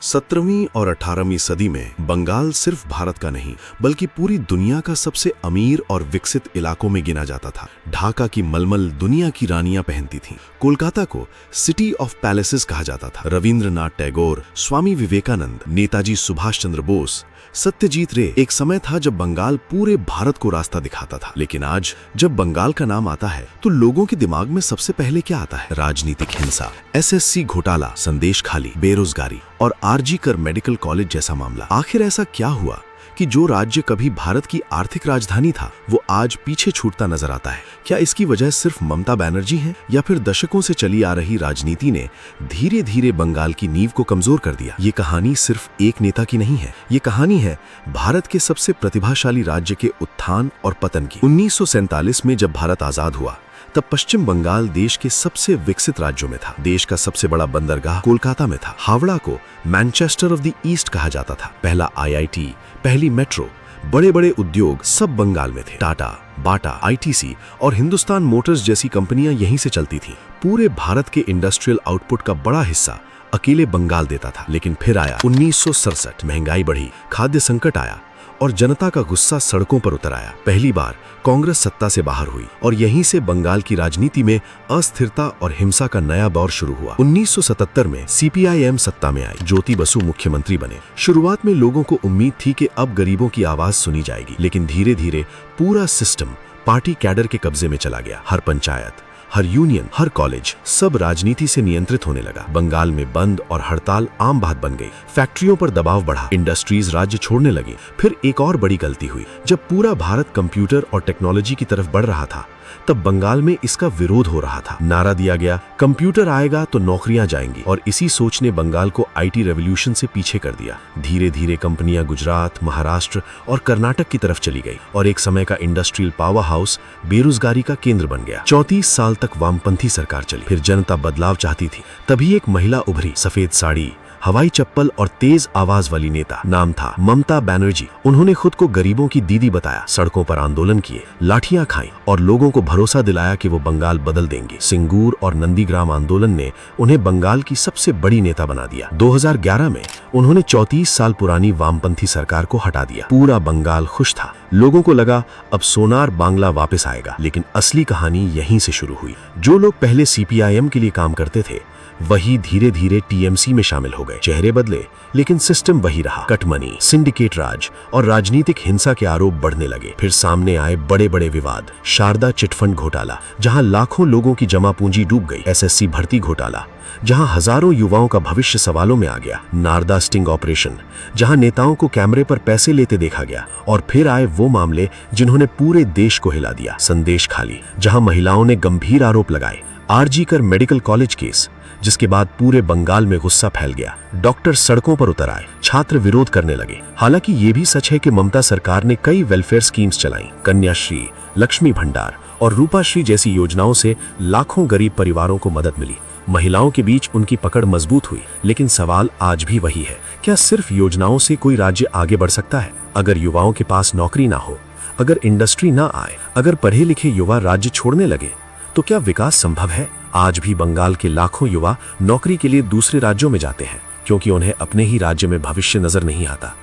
17वीं और 18वीं सदी में बंगाल सिर्फ भारत का नहीं बल्कि पूरी दुनिया का सबसे अमीर और विकसित इलाकों में गिना जाता था। ढाका की मलमल दुनिया की रानियां पहनती थीं। कोलकाता को सिटी ऑफ पैलेसेस कहा जाता था। रविंद्रनाथ टैगोर, स्वामी विवेकानंद, नेताजी सुभाष चंद्र बोस, सत्यजीत रे एक समय था जब बंगाल पूरे भारत को रास्ता दिखाता था। लेकिन आज जब बंगाल का नाम आता है तो लोगों के दिमाग में सबसे पहले क्या आता है? राजनीतिक हिंसा, एसएससी घोटाला, संदेश खाली, बेरोजगारी और आरजी कर मेडिकल कॉलेज जैसा मामला। आखिर ऐसा क्या हुआ कि जो राज्य कभी भारत की आर्थिक राजधानी था वो आज पीछे छूटता नजर आता है? क्या इसकी वजह सिर्फ ममता बनर्जी है या फिर दशकों से चली आ रही राजनीति ने धीरे धीरे बंगाल की नींव को कमजोर कर दिया? ये कहानी सिर्फ एक नेता की नहीं है, ये कहानी है भारत के सबसे प्रतिभाशाली राज्य के उत्थान और पतन की। 1947 में जब भारत आजाद हुआ तब पश्चिम बंगाल देश के सबसे विकसित राज्यों में था। देश का सबसे बड़ा बंदरगाह कोलकाता में था। हावड़ा को मैनचेस्टर ऑफ द ईस्ट कहा जाता था। पहला आईआईटी, पहली मेट्रो, बड़े बड़े उद्योग सब बंगाल में थे। टाटा, बाटा, आईटीसी और हिंदुस्तान मोटर्स जैसी कंपनियां यहीं से चलती थीं। पूरे भारत के इंडस्ट्रियल आउटपुट का बड़ा हिस्सा अकेले बंगाल देता था। लेकिन फिर आया 1967, महंगाई बढ़ी, खाद्य संकट आया और जनता का गुस्सा सड़कों पर उतर आया। पहली बार कांग्रेस सत्ता से बाहर हुई और यहीं से बंगाल की राजनीति में अस्थिरता और हिंसा का नया दौर शुरू हुआ। 1977 में सीपीआईएम सत्ता में आई। ज्योति बसु मुख्यमंत्री बने। शुरुआत में लोगों को उम्मीद थी कि अब गरीबों की आवाज सुनी जाएगी, लेकिन धीरे धीरे पूरा सिस्टम पार्टी कैडर के कब्जे में चला गया। हर पंचायत, हर यूनियन, हर कॉलेज सब राजनीति से नियंत्रित होने लगा। बंगाल में बंद और हड़ताल आम बात बन गई। फैक्ट्रियों पर दबाव बढ़ा, इंडस्ट्रीज राज्य छोड़ने लगी। फिर एक और बड़ी गलती हुई। जब पूरा भारत कंप्यूटर और टेक्नोलॉजी की तरफ बढ़ रहा था तब बंगाल में इसका विरोध हो रहा था। नारा दिया गया, कंप्यूटर आएगा तो नौकरियां जाएंगी, और इसी सोच ने बंगाल को आईटी रेवोल्यूशन से पीछे कर दिया। धीरे धीरे कंपनियां गुजरात, महाराष्ट्र और कर्नाटक की तरफ चली गई और एक समय का इंडस्ट्रियल पावर हाउस बेरोजगारी का केंद्र बन गया। 34 साल तक वामपंथी सरकार चली। फिर जनता बदलाव चाहती थी। तभी एक महिला उभरी, सफेद साड़ी, हवाई चप्पल और तेज आवाज वाली नेता। नाम था ममता बनर्जी। उन्होंने खुद को गरीबों की दीदी बताया, सड़कों पर आंदोलन किए, लाठियां खाई और लोगों को भरोसा दिलाया कि वो बंगाल बदल देंगे। सिंगूर और नंदीग्राम आंदोलन ने उन्हें बंगाल की सबसे बड़ी नेता बना दिया। 2011 में उन्होंने 34 साल पुरानी वामपंथी सरकार को हटा दिया। पूरा बंगाल खुश था। लोगों को लगा अब सोनार बांग्ला वापस आएगा। लेकिन असली कहानी यहीं से शुरू हुई। जो लोग पहले सीपीआईएम के लिए काम करते थे वही धीरे धीरे टीएमसी में शामिल हो गए। चेहरे बदले लेकिन सिस्टम वही रहा। कटमनी, सिंडिकेट राज और राजनीतिक हिंसा के आरोप बढ़ने लगे। फिर सामने आए बड़े बड़े विवाद। शारदा चिटफंड घोटाला, जहां लाखों लोगों की जमा पूंजी डूब गई। एसएससी भर्ती घोटाला, जहां हजारों युवाओं का भविष्य सवालों में आ गया। नारदा स्टिंग ऑपरेशन, जहां नेताओं को कैमरे पर पैसे लेते देखा गया। और फिर आए वो मामले जिन्होंने पूरे देश को हिला दिया। संदेश खाली, जहां महिलाओं ने गंभीर आरोप लगाए। आरजी कर मेडिकल कॉलेज केस, जिसके बाद पूरे बंगाल में गुस्सा फैल गया। डॉक्टर सड़कों पर उतर आए, छात्र विरोध करने लगे। हालांकि ये भी सच है कि ममता सरकार ने कई वेलफेयर स्कीम्स चलाई। कन्याश्री, लक्ष्मी भंडार और रूपाश्री जैसी योजनाओं से लाखों गरीब परिवारों को मदद मिली। महिलाओं के बीच उनकी पकड़ मजबूत हुई। लेकिन सवाल आज भी वही है, क्या सिर्फ योजनाओं से कोई राज्य आगे बढ़ सकता है? अगर युवाओं के पास नौकरी ना हो, अगर इंडस्ट्री ना आए, अगर पढ़े लिखे युवा राज्य छोड़ने लगे तो क्या विकास संभव है? आज भी बंगाल के लाखों युवा नौकरी के लिए दूसरे राज्यों में जाते हैं क्योंकि उन्हें अपने ही राज्य में भविष्य नजर नहीं आता।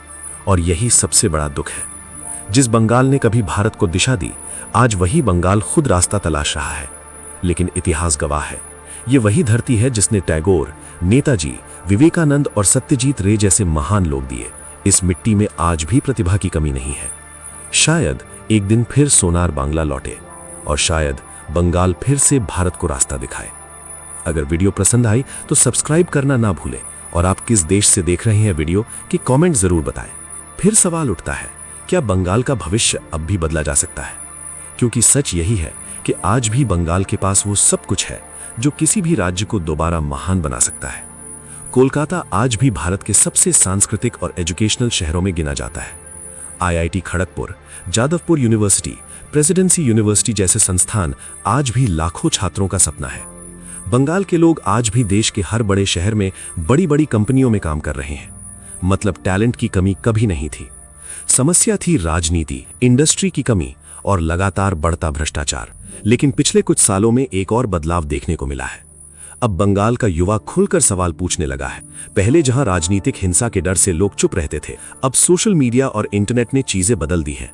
और यही सबसे बड़ा दुख है। जिस बंगाल ने कभी भारत को दिशा दी, आज वही बंगाल खुद रास्ता तलाश रहा है। लेकिन इतिहास गवाह है, ये वही धरती है जिसने टैगोर, नेताजी, विवेकानंद और सत्यजीत रे जैसे महान लोग दिए। इस मिट्टी में आज भी प्रतिभा की कमी नहीं है। शायद एक दिन फिर सोनार बांग्ला लौटे और शायद बंगाल फिर से भारत को रास्ता दिखाए। अगर वीडियो पसंद आई तो सब्सक्राइब करना ना भूलें और आप किस देश से देख रहे हैं वीडियो की कमेंट जरूर बताएं। फिर सवाल उठता है, क्या बंगाल का भविष्य अब भी बदला जा सकता है? क्योंकि सच यही है कि आज भी बंगाल के पास वो सब कुछ है जो किसी भी राज्य को दोबारा महान बना सकता है। कोलकाता आज भी भारत के सबसे सांस्कृतिक और एजुकेशनल शहरों में गिना जाता है। IIT Kharagpur, Jadavpur university, presidency university जैसे संस्थान आज भी लाखों छात्रों का सपना है। बंगाल के लोग आज भी देश के हर बड़े शहर में बड़ी बड़ी कंपनियों में काम कर रहे हैं। मतलब टैलेंट की कमी कभी नहीं थी। समस्या थी राजनीति, इंडस्ट्री की कमी और लगातार बढ़ता भ्रष्टाचार। लेकिन पिछले कुछ सालों में एक और बदलाव देखने को मिला है। अब बंगाल का युवा खुलकर सवाल पूछने लगा है। पहले जहां राजनीतिक हिंसा के डर से लोग चुप रहते थे, अब सोशल मीडिया और इंटरनेट ने चीजें बदल दी हैं।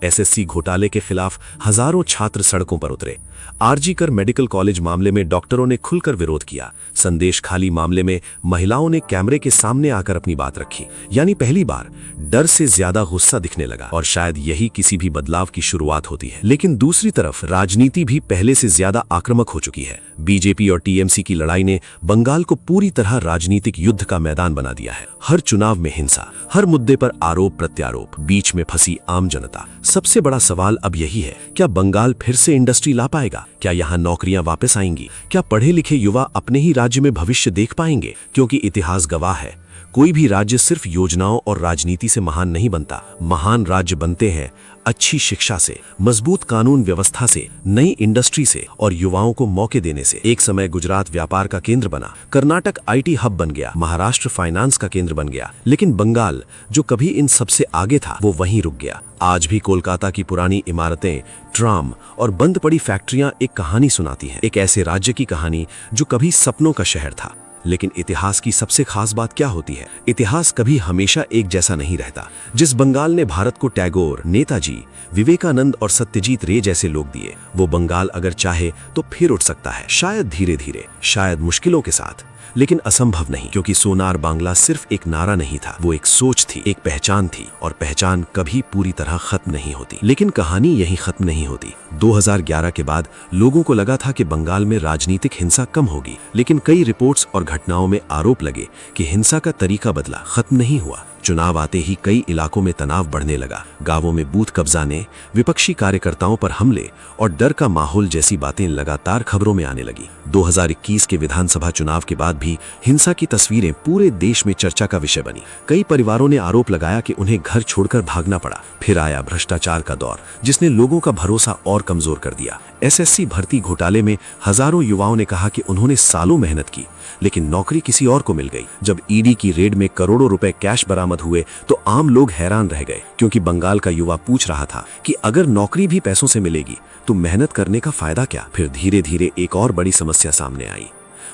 एसएससी घोटाले के खिलाफ हजारों छात्र सड़कों पर उतरे। आरजी कर मेडिकल कॉलेज मामले में डॉक्टरों ने खुलकर विरोध किया। संदेश खाली मामले में महिलाओं ने कैमरे के सामने आकर अपनी बात रखी। यानी पहली बार डर से ज्यादा गुस्सा दिखने लगा, और शायद यही किसी भी बदलाव की शुरुआत होती है। लेकिन दूसरी तरफ राजनीति भी पहले से ज्यादा आक्रामक हो चुकी है। बीजेपी और टीएमसी की लड़ाई ने बंगाल को पूरी तरह राजनीतिक युद्ध का मैदान बना दिया है। हर चुनाव में हिंसा, हर मुद्दे पर आरोप प्रत्यारोप, बीच में फंसी आम जनता। सबसे बड़ा सवाल अब यही है, क्या बंगाल फिर से इंडस्ट्री ला पाएगा? क्या यहाँ नौकरियां वापस आएंगी? क्या पढ़े लिखे युवा अपने ही राज्य में भविष्य देख पाएंगे? क्योंकि इतिहास गवाह है, कोई भी राज्य सिर्फ योजनाओं और राजनीति से महान नहीं बनता। महान राज्य बनते हैं अच्छी शिक्षा से, मजबूत कानून व्यवस्था से, नई इंडस्ट्री से और युवाओं को मौके देने से। एक समय गुजरात व्यापार का केंद्र बना, कर्नाटक आईटी हब बन गया, महाराष्ट्र फाइनेंस का केंद्र बन गया, लेकिन बंगाल जो कभी इन सबसे आगे था वो वहीं रुक गया। आज भी कोलकाता की पुरानी इमारतें, ट्राम और बंद पड़ी फैक्ट्रियां एक कहानी सुनाती हैं, एक ऐसे राज्य की कहानी जो कभी सपनों का शहर था। लेकिन इतिहास की सबसे खास बात क्या होती है? इतिहास कभी हमेशा एक जैसा नहीं रहता। जिस बंगाल ने भारत को टैगोर, नेताजी, विवेकानंद और सत्यजीत रे जैसे लोग दिए, वो बंगाल अगर चाहे तो फिर उठ सकता है। शायद धीरे धीरे, शायद मुश्किलों के साथ, लेकिन असंभव नहीं। क्योंकि सोनार बांग्ला सिर्फ एक नारा नहीं था, वो एक सोच थी, एक पहचान थी, और पहचान कभी पूरी तरह खत्म नहीं होती। लेकिन कहानी यहीं खत्म नहीं होती। 2011 के बाद लोगों को लगा था कि बंगाल में राजनीतिक हिंसा कम होगी, लेकिन कई रिपोर्ट्स और घटनाओं में आरोप लगे कि हिंसा का तरीका बदला, खत्म नहीं हुआ। चुनाव आते ही कई इलाकों में तनाव बढ़ने लगा। गांवों में बूथ कब्जाने, विपक्षी कार्यकर्ताओं पर हमले और डर का माहौल जैसी बातें लगातार खबरों में आने लगी। 2021 के विधानसभा चुनाव के बाद भी हिंसा की तस्वीरें पूरे देश में चर्चा का विषय बनी। कई परिवारों ने आरोप लगाया कि उन्हें घर छोड़कर भागना पड़ा। फिर आया भ्रष्टाचार का दौर, जिसने लोगों का भरोसा और कमजोर कर दिया। एसएससी भर्ती घोटाले में हजारों युवाओं ने कहा कि उन्होंने सालों मेहनत की, लेकिन नौकरी किसी और को मिल गई। जब ईडी की रेड में करोड़ों रुपए कैश बरामद हुए तो आम लोग हैरान रह गए, क्योंकि बंगाल का युवा पूछ रहा था कि अगर नौकरी भी पैसों से मिलेगी तो मेहनत करने का फायदा क्या? फिर धीरे धीरे एक और बड़ी समस्या सामने आई,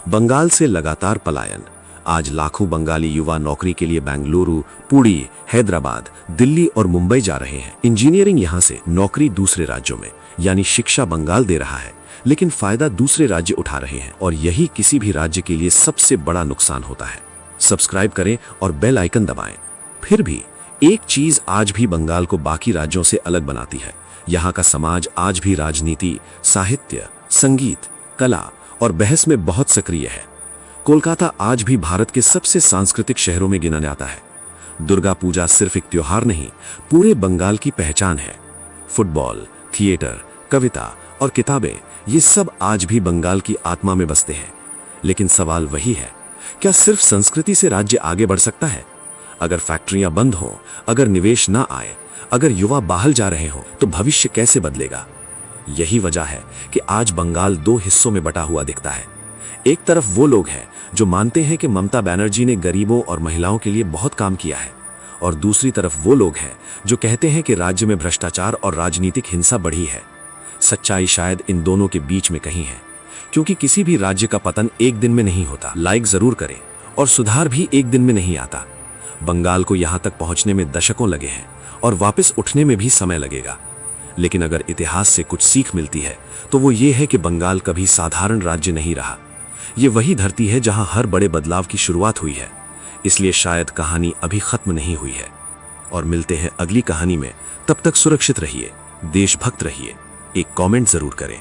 बंगाल से लगातार पलायन। आज लाखों बंगाली युवा नौकरी के लिए बेंगलुरु, पुणे, हैदराबाद, दिल्ली और मुंबई जा रहे हैं। इंजीनियरिंग यहाँ से, नौकरी दूसरे राज्यों में। यानी शिक्षा बंगाल दे रहा है, लेकिन फायदा दूसरे राज्य उठा रहे हैं, और यही किसी भी राज्य के लिए सबसे बड़ा नुकसान होता है। सब्सक्राइब करें और बेल आइकन दबाएं। फिर भी एक चीज आज भी बंगाल को बाकी राज्यों से अलग बनाती है। यहाँ का समाज आज भी राजनीति, साहित्य, संगीत, कला और बहस में बहुत सक्रिय है। कोलकाता आज भी भारत के सबसे सांस्कृतिक शहरों में गिना जाता है। दुर्गा पूजा सिर्फ एक त्योहार नहीं, पूरे बंगाल की पहचान है। फुटबॉल, थिएटर, कविता और किताबें, ये सब आज भी बंगाल की आत्मा में बसते हैं। लेकिन सवाल वही है, क्या सिर्फ संस्कृति से राज्य आगे बढ़ सकता है? अगर फैक्ट्रियां बंद हो, अगर निवेश ना आए, अगर युवा बाहर जा रहे हो, तो भविष्य कैसे बदलेगा? यही वजह है कि आज बंगाल दो हिस्सों में बटा हुआ दिखता है। एक तरफ वो लोग हैं जो मानते हैं कि ममता बनर्जी ने गरीबों और महिलाओं के लिए बहुत काम किया है, और दूसरी तरफ वो लोग हैं जो कहते हैं कि राज्य में भ्रष्टाचार और राजनीतिक हिंसा बढ़ी है। सच्चाई शायद इन दोनों के बीच में कहीं है, क्योंकि किसी भी राज्य का पतन एक दिन में नहीं होता। लाइक जरूर करें, और सुधार भी एक दिन में नहीं आता। बंगाल को यहाँ तक पहुँचने में दशकों लगे हैं, और वापस उठने में भी समय लगेगा। लेकिन अगर इतिहास से कुछ सीख मिलती है तो वो ये है कि बंगाल कभी साधारण राज्य नहीं रहा। ये वही धरती है जहां हर बड़े बदलाव की शुरुआत हुई है। इसलिए शायद कहानी अभी खत्म नहीं हुई है। और मिलते हैं अगली कहानी में। तब तक सुरक्षित रहिए, देशभक्त रहिए। एक कमेंट जरूर करें।